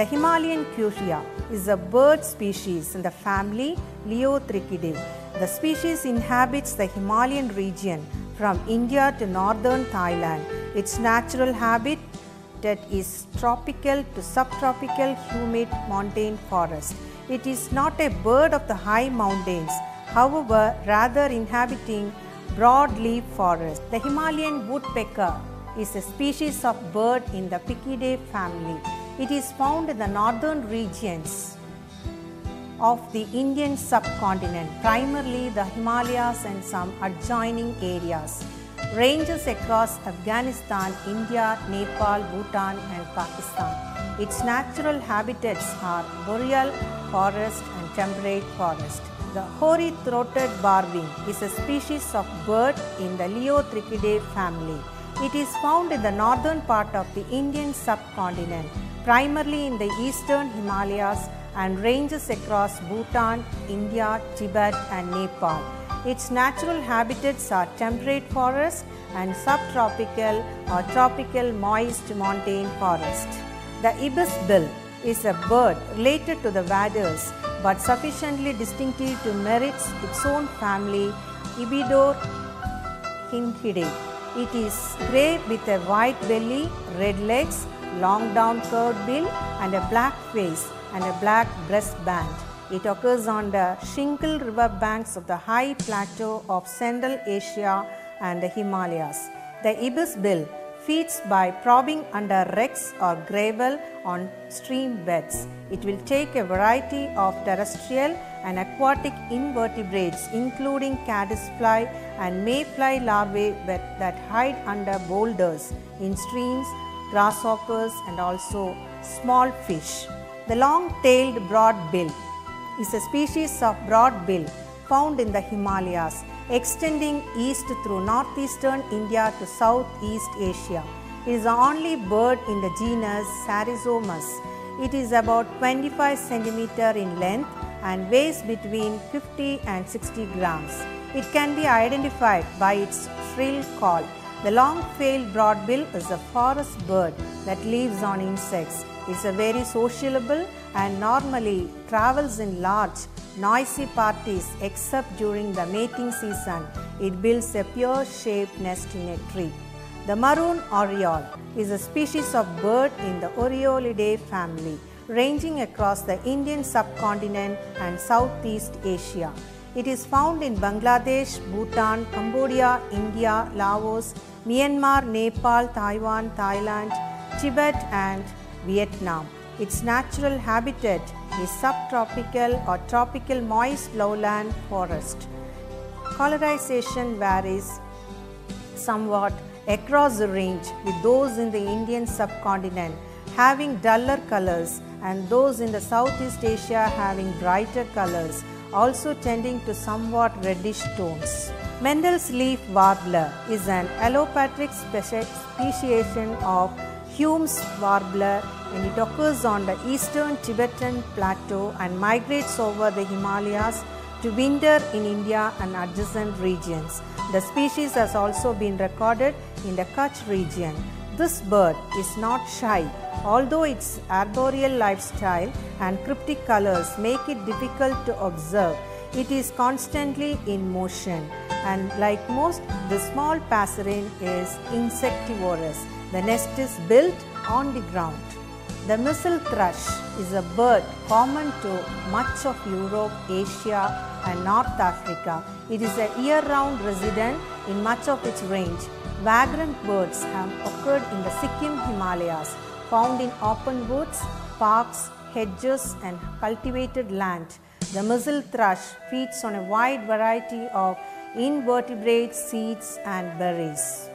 The Himalayan curria is a bird species in the family Leothrichidae. The species inhabits the Himalayan region from India to northern Thailand. Its natural habitat is tropical to subtropical humid montane forest. It is not a bird of the high mountains, however, rather inhabiting broadleaf forest. The Himalayan woodpecker is a species of bird in the Picidae family. It is found in the northern regions of the Indian subcontinent, primarily the Himalayas and some adjoining areas. Ranges across Afghanistan, India, Nepal, Bhutan and Pakistan. Its natural habitats are boreal forest and temperate forest. The hoary-throated barbing is a species of bird in the Leothrichidae family. It is found in the northern part of the Indian subcontinent, primarily in the eastern Himalayas and ranges across Bhutan, India, Tibet and Nepal. Its natural habitats are temperate forest and subtropical or tropical moist montane forest. The ibis-bill is a bird related to the waders but sufficiently distinctive to merit its own family Ibidorhynchidae. It is grey with a white belly, red legs, long down curved bill and a black face and a black breastband. It occurs on the Shingle river banks of the high plateau of Central Asia and the Himalayas. The ibis-bill feeds by probing under wrecks or gravel on stream beds. It will take a variety of terrestrial and aquatic invertebrates including caddisfly and mayfly larvae that hide under boulders in streams, grasshoppers and also small fish. The long-tailed broadbill is a species of broadbill found in the Himalayas, extending east through northeastern India to Southeast Asia. It is the only bird in the genus Sarizomus. It is about 25 cm in length and weighs between 50 and 60 grams. It can be identified by its shrill call. The long-tailed broadbill is a forest bird that lives on insects. It is very sociable and normally travels in large, noisy parties except during the mating season. It builds a pear-shaped nest in a tree. The maroon oriole is a species of bird in the Oriolidae family, ranging across the Indian subcontinent and Southeast Asia. It is found in Bangladesh, Bhutan, Cambodia, India, Laos, Myanmar, Nepal, Taiwan, Thailand, Tibet and Vietnam. Its natural habitat is subtropical or tropical moist lowland forest. Colorization varies somewhat across the range, with those in the Indian subcontinent having duller colors and those in the Southeast Asia having brighter colors, also tending to somewhat reddish tones. Mendel's leaf warbler is an allopatric speciation of Hume's warbler and it occurs on the eastern Tibetan plateau and migrates over the Himalayas to winter in India and adjacent regions. The species has also been recorded in the Kutch region. This bird is not shy, although its arboreal lifestyle and cryptic colors make it difficult to observe. It is constantly in motion and like most, the small passerine is insectivorous. The nest is built on the ground. The missel thrush is a bird common to much of Europe, Asia and North Africa. It is a year-round resident in much of its range. Vagrant birds have occurred in the Sikkim Himalayas, found in open woods, parks, hedges and cultivated land. The missel thrush feeds on a wide variety of invertebrates, seeds and berries.